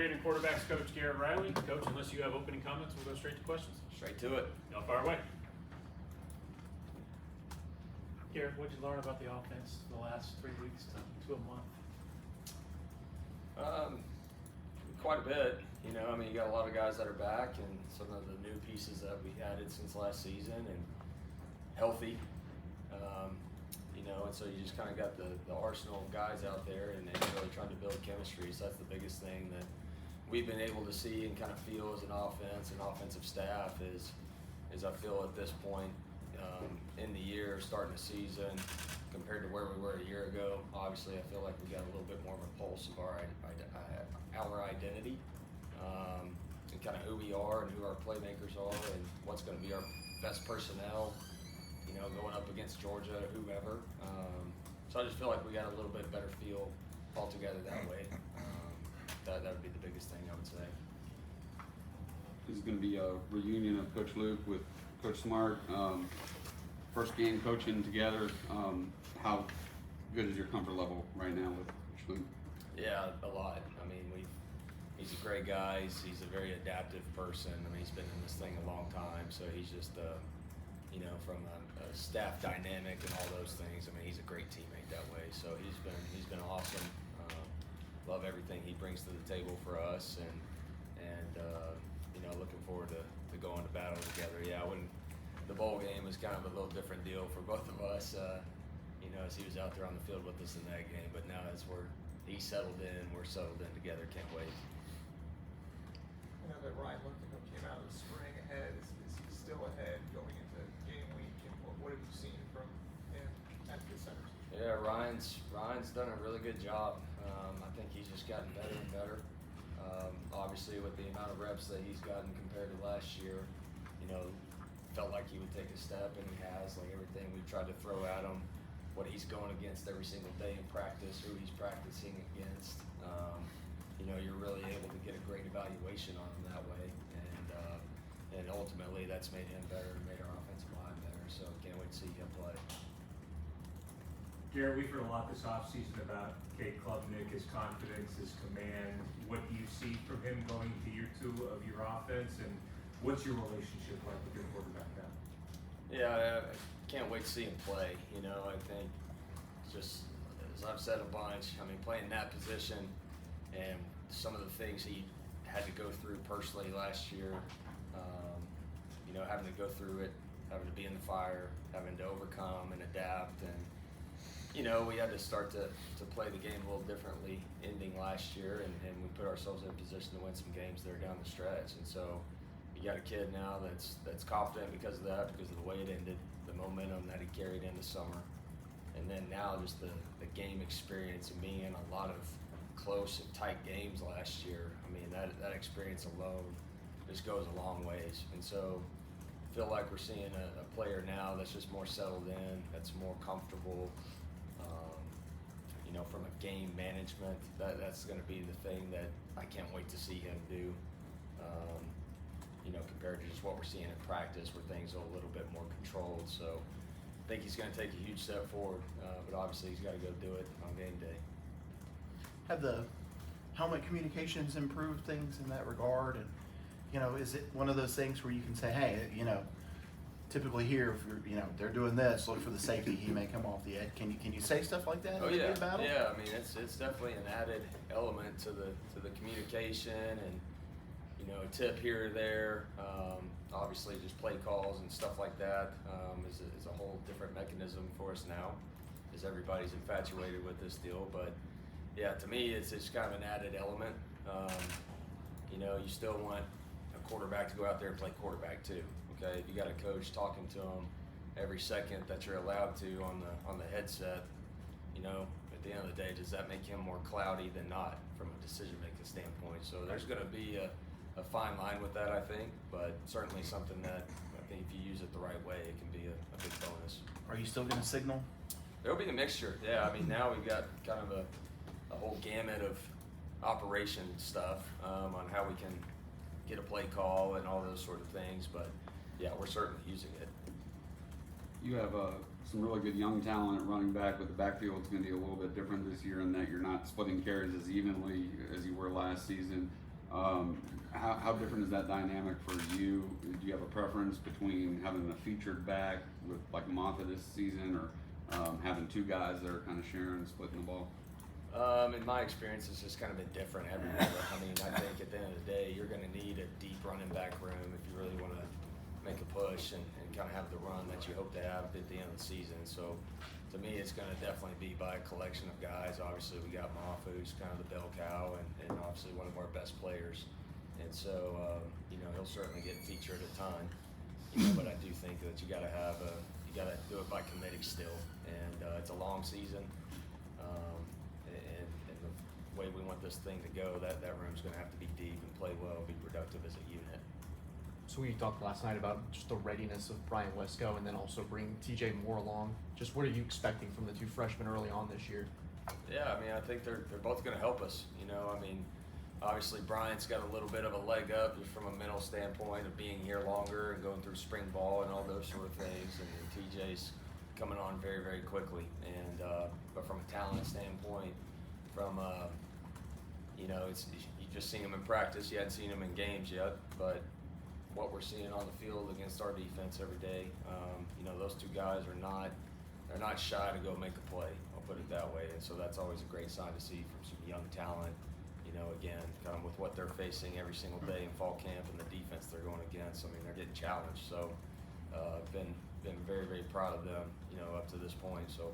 And quarterbacks coach Garrett Riley. Coach, unless you have opening comments, we'll go straight to questions. Straight to it. Y'all fire away. Garrett, what did you learn about the offense the last 3 weeks to a month? Quite a bit. You know, I mean, you got a lot of guys that are back, and some of the new pieces that we added since last season, and healthy. You know, and so you just kind of got the arsenal of guys out there, and really trying to build chemistry. So that's the biggest thing that we've been able to see and kind of feel as an offense and offensive staff is I feel at this point in the year, starting the season, compared to where we were a year ago, obviously I feel like we got a little bit more of a pulse of our identity, and kind of who we are and who our playmakers are and what's going to be our best personnel, you know, going up against Georgia or whoever. So I just feel like we got a little bit better feel altogether that way. That would be the biggest thing I would say. This is going to be a reunion of Coach Luke with Coach Smart. First game coaching together. How good is your comfort level right now with Coach Luke? Yeah, a lot. I mean, he's a great guy. He's a very adaptive person. I mean, he's been in this thing a long time, so he's just, you know, from a staff dynamic and all those things. I mean, he's a great teammate that way. So he's been awesome. Love everything he brings to the table for us, and you know, looking forward to going to battle together. Yeah, when the bowl game was kind of a little different deal for both of us, you know, as he was out there on the field with us in that game. But now as he's settled in, we're settled in together. Can't wait. I know that Ryan Lincoln came out of the spring ahead. Is he still ahead going into game week? And what have you seen from him at the center? Yeah, Ryan's done a really good job. I think he's just gotten better and better. Obviously, with the amount of reps that he's gotten compared to last year, you know, felt like he would take a step, and he has. Like everything we've tried to throw at him, what he's going against every single day in practice, who he's practicing against. You know, you're really able to get a great evaluation on him that way, and ultimately that's made him better and made our offensive line better. So can't wait to see him play. Garrett, we've heard a lot this offseason about Cade Klubnik, his confidence, his command. What do you see from him going to year 2 of your offense, and what's your relationship like with your quarterback now? Yeah, I can't wait to see him play. You know, I think just as I've said a bunch, I mean, playing that position and some of the things he had to go through personally last year, you know, having to go through it, having to be in the fire, having to overcome and adapt, and you know, we had to start to play the game a little differently ending last year, and we put ourselves in a position to win some games there down the stretch. And so you got a kid now that's confident because of that, because of the way it ended, the momentum that he carried into summer. And then now just the game experience and being in a lot of close and tight games last year. I mean, that experience alone just goes a long ways. And so I feel like we're seeing a player now that's just more settled in, that's more comfortable. You know, from a game management, that's going to be the thing that I can't wait to see him do. You know, compared to just what we're seeing in practice, where things are a little bit more controlled. So I think he's going to take a huge step forward, but obviously he's got to go do it on game day. Have the helmet communications improved things in that regard? And, you know, is it one of those things where you can say, hey, you know, typically here, if you're, you know, they're doing this, look for the safety, he may come off the edge. Can you say stuff like that? Oh yeah, about yeah. I mean, it's definitely an added element to the communication, and you know, a tip here or there. Obviously, just play calls and stuff like that is a whole different mechanism for us now, as everybody's infatuated with this deal. But yeah, to me, it's kind of an added element. You know, you still want a quarterback to go out there and play quarterback too. Okay, if you got a coach talking to them every second that you're allowed to on the headset, you know, at the end of the day, does that make him more cloudy than not from a decision-making standpoint? So there's going to be a fine line with that, I think, but certainly something that I think if you use it the right way, it can be a big bonus. Are you still going to signal? There'll be a mixture, yeah. I mean, now we've got kind of a whole gamut of operation stuff on how we can get a play call and all those sort of things, but yeah, we're certainly using it. You have some really good young talent at running back, but the backfield's going to be a little bit different this year in that you're not splitting carries as evenly as you were last season. How different is that dynamic for you? Do you have a preference between having a featured back with like Mata this season, or having two guys that are kind of sharing, splitting the ball? In my experience, it's just kind of been different everywhere. I mean, I think at the end of the day, you're going to need a deep running back room if you really want to make a push and kind of have the run that you hope to have at the end of the season. So to me, it's going to definitely be by a collection of guys. Obviously, we got Mafu, who's kind of the bell cow, and obviously one of our best players. And so, he'll certainly get featured a ton. But I do think that you got to do it by committee still. And it's a long season. And the way we want this thing to go, that room's going to have to be deep and play well, be productive as a unit. So we talked last night about just the readiness of Brian Wesco and then also bring TJ Moore along. Just what are you expecting from the two freshmen early on this year? Yeah, I mean, I think they're both going to help us. I mean, obviously Brian's got a little bit of a leg up just from a mental standpoint of being here longer and going through spring ball and all those sort of things. And TJ's coming on very, very quickly. And but from a talent standpoint, it's you just seen him in practice. You hadn't seen him in games yet, but what we're seeing on the field against our defense every day, those two guys they're not shy to go make a play. I'll put it that way. And so that's always a great sign to see from some young talent. Again, kind of with what they're facing every single day in fall camp and the defense they're going against. I mean, they're getting challenged. So, been very, very proud of them, up to this point. So,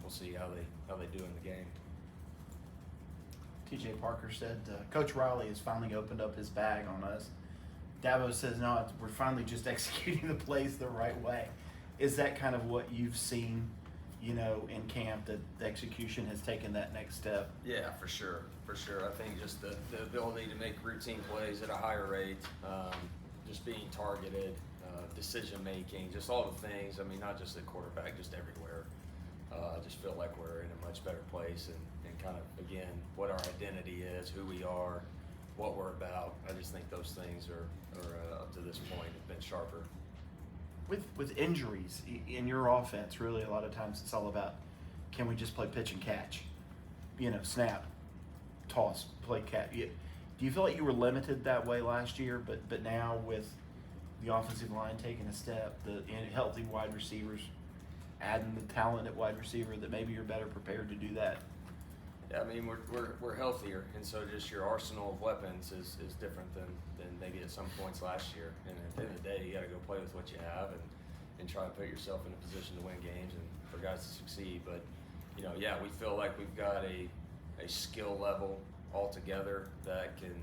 we'll see how they do in the game. TJ Parker said, Coach Riley has finally opened up his bag on us. Dabo says, no, we're finally just executing the plays the right way. Is that kind of what you've seen, in camp, that the execution has taken that next step? Yeah, for sure. I think just the ability to make routine plays at a higher rate, just being targeted, decision making, just all the things. I mean, not just at quarterback, just everywhere. I just feel like we're in a much better place and kind of, again, what our identity is, who we are, what we're about. I just think those things are up to this point have been sharper. With injuries in your offense, really a lot of times it's all about, can we just play pitch and catch? Snap, toss, play catch. Do you feel like you were limited that way last year, but now with the offensive line taking a step, the healthy wide receivers, adding the talent at wide receiver, that maybe you're better prepared to do that? Yeah, I mean, we're healthier, and so just your arsenal of weapons is different than maybe at some points last year. And at the end of the day, you got to go play with what you have and try to put yourself in a position to win games and for guys to succeed. But we feel like we've got a skill level altogether that can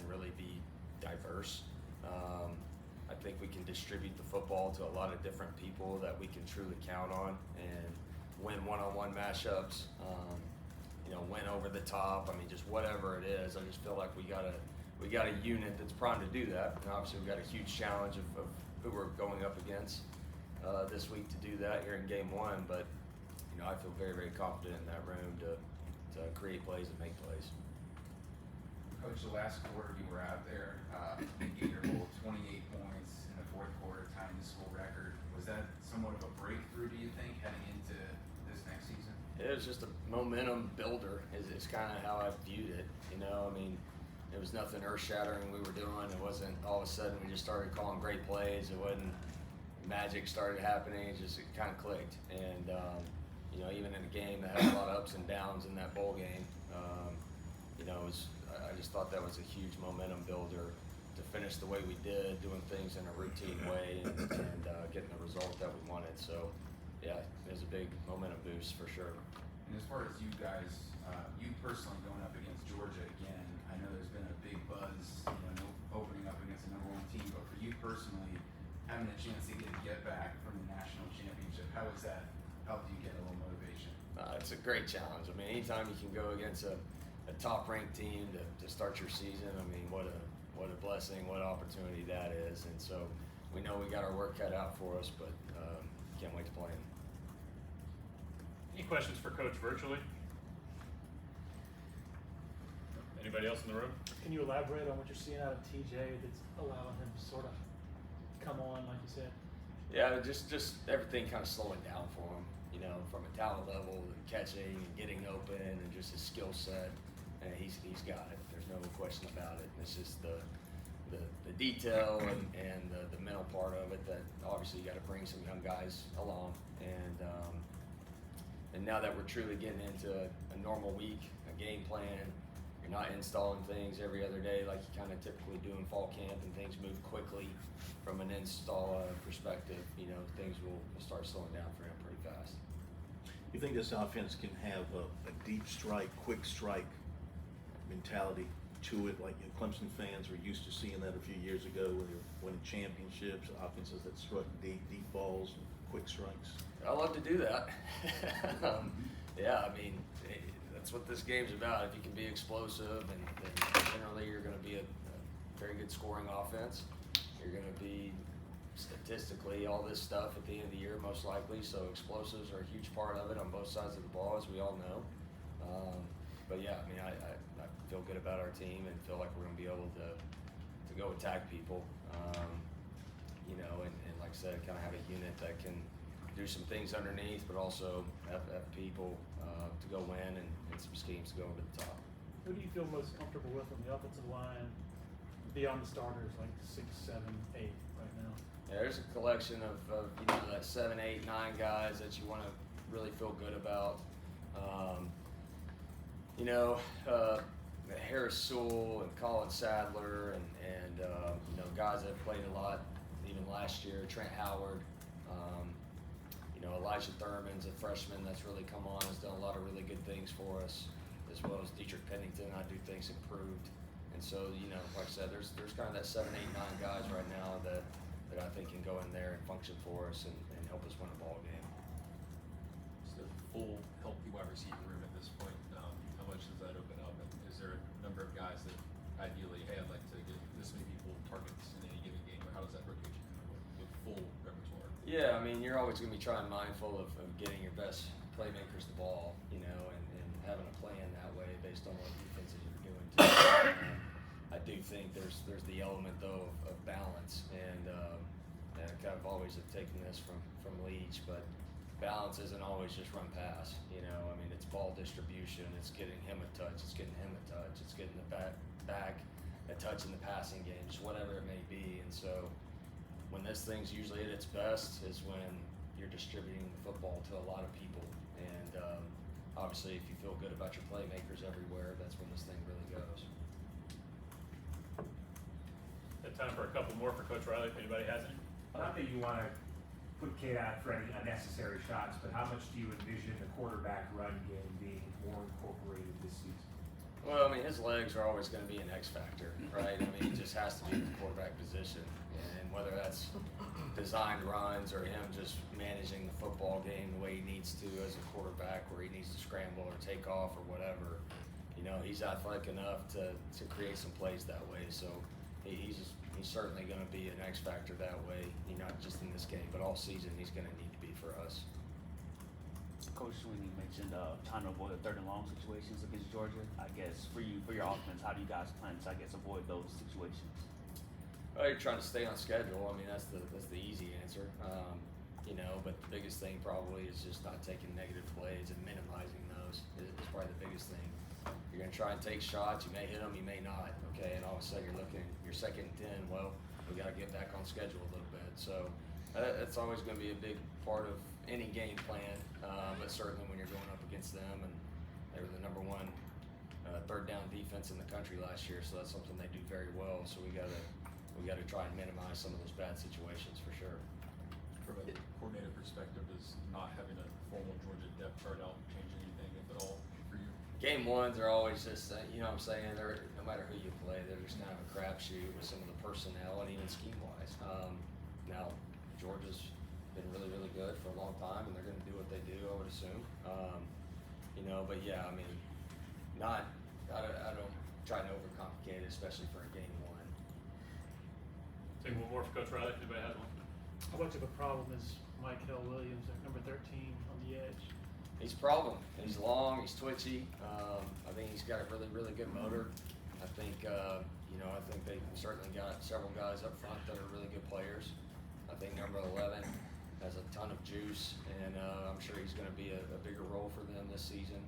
really be diverse. I think we can distribute the football to a lot of different people that we can truly count on and win one-on-one matchups. Win over the top. I mean, just whatever it is. I just feel like we got a unit that's primed to do that. And obviously, we've got a huge challenge of who we're going up against this week to do that here in game one. But I feel very, very confident in that room to create plays and make plays. Coach, the last quarter you were out there, Gator 28 points in the fourth quarter, tying the school record. Was that somewhat of a breakthrough, do you think, heading into this next season? It was just a momentum builder is kind of how I viewed it. I mean, it was nothing earth-shattering we were doing. It wasn't all of a sudden we just started calling great plays. It wasn't magic started happening. It kind of clicked. And, even in a game that had a lot of ups and downs in that bowl game, I just thought that was a huge momentum builder to finish the way we did, doing things in a routine way and getting the result that we wanted. So, yeah, it was a big momentum boost for sure. And as far as you guys, you personally going up against Georgia again, I know there's been a big buzz, opening up against the #1 team, but for you personally, having a chance to get back from the national championship, how has that helped you get a little motivation? It's a great challenge. I mean, anytime you can go against a top-ranked team to start your season, I mean, what a blessing, what an opportunity that is. And so we know we got our work cut out for us, but can't wait to play him. Any questions for Coach virtually? Anybody else in the room? Can you elaborate on what you're seeing out of TJ that's allowing him to sort of come on, like you said? Yeah, just everything kind of slowing down for him, from a talent level and catching and getting open and just his skill set. And he's got it. There's no question about it. It's just the detail and the mental part of it that obviously you got to bring some young guys along. And now that we're truly getting into a normal week, a game plan, you're not installing things every other day like you kind of typically do in fall camp, and things move quickly from an install perspective. Things will start slowing down for him pretty fast. You think this offense can have a deep strike, quick strike mentality to it, like Clemson fans were used to seeing that a few years ago when they were winning championships, offenses that struck deep balls and quick strikes? I love to do that. Yeah, I mean, that's what this game's about. If you can be explosive, and generally you're going to be a very good scoring offense. You're going to be statistically all this stuff at the end of the year, most likely. So explosives are a huge part of it on both sides of the ball, as we all know. But yeah, I mean, I feel good about our team and feel like we're going to be able to go attack people. And like I said, kind of have a unit that can do some things underneath, but also have people to go win and some schemes to go over the top. Who do you feel most comfortable with on the offensive line beyond the starters, like 6, 7, 8 right now? Yeah, there's a collection of that 7, 8, 9 guys that you want to really feel good about. Harris Sewell and Colin Sadler and guys that played a lot even last year. Trent Howard, Elijah Thurman's a freshman that's really come on, has done a lot of really good things for us, as well as Dietrich Pennington. I do things improved. And so, like I said, there's kind of that 7, 8, 9 guys right now that I think can go in there and function for us and help us win a ball game. It's a full, healthy wide receiver room at this point. How much does that open up? And is there a number of guys that ideally, hey, I'd like to get this many people targets in any given game, or how does that rotation with full repertoire? Yeah, I mean, you're always going to be trying mindful of getting your best playmakers the ball, and having a plan that way based on what defenses you're doing too. I do think there's the element though of balance, and I kind of always have taken this from Leach, but balance isn't always just run pass. I mean, it's ball distribution, it's getting him a touch, it's getting him a touch, it's getting the back a touch in the passing game, just whatever it may be. And so when this thing's usually at its best is when you're distributing the football to a lot of people, and obviously if you feel good about your playmakers everywhere, that's when this thing really goes. Time for a couple more for Coach Riley, if anybody has any. Not that you want to put Kate out for any unnecessary shots, but how much do you envision the quarterback run game being more incorporated this season? Well, I mean, his legs are always going to be an X factor, right? I mean, he just has to be in the quarterback position, and whether that's designed runs or him just managing the football game the way he needs to as a quarterback, where he needs to scramble or take off or whatever, he's athletic enough to create some plays that way. So he's certainly going to be an X factor that way, not just in this game, but all season he's going to need to be for us. Coach Sweeney mentioned trying to avoid 3rd and long situations against Georgia. I guess for your offense, how do you guys plan to avoid those situations? Well, you're trying to stay on schedule. I mean, that's the easy answer. But the biggest thing probably is just not taking negative plays and minimizing those is probably the biggest thing. You're going to try and take shots. You may hit them, you may not. Okay, and all of a sudden you're looking at your 2nd and 10. Well, we got to get back on schedule a little bit. So that's always going to be a big part of any game plan. But certainly when you're going up against them, and they were the #1 3rd down defense in the country last year, so that's something they do very well. So we got to try and minimize some of those bad situations for sure. From a coordinator perspective, does not having a formal Georgia depth chart out change anything, if at all, for you? Game ones are always just, what I'm saying, they're, no matter who you play, they're just kind of a crapshoot with some of the personnel and even scheme-wise. Now, Georgia's been really, really good for a long time, and they're going to do what they do, I would assume. But yeah, I mean, I don't try to overcomplicate it, especially for a game one. Take one more for Coach Riley, if anybody has one. How much of a problem is Michael Williams at number 13 on the edge? He's a problem. He's long, he's twitchy. I think he's got a really, really good motor. I think they've certainly got several guys up front that are really good players. I think number 11 has a ton of juice, and I'm sure he's going to be a bigger role for them this season.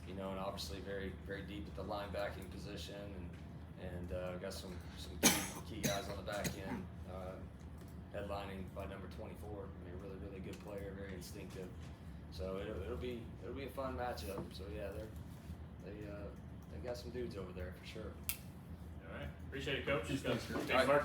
you know, and obviously very deep at the linebacking position, and got some key guys on the back end, headlining by number 24. I mean, really good player, very instinctive. So it'll be a fun matchup. So yeah, they got some dudes over there for sure. All right. Appreciate it, Coach. Thanks, Kurt. Thanks, Mark.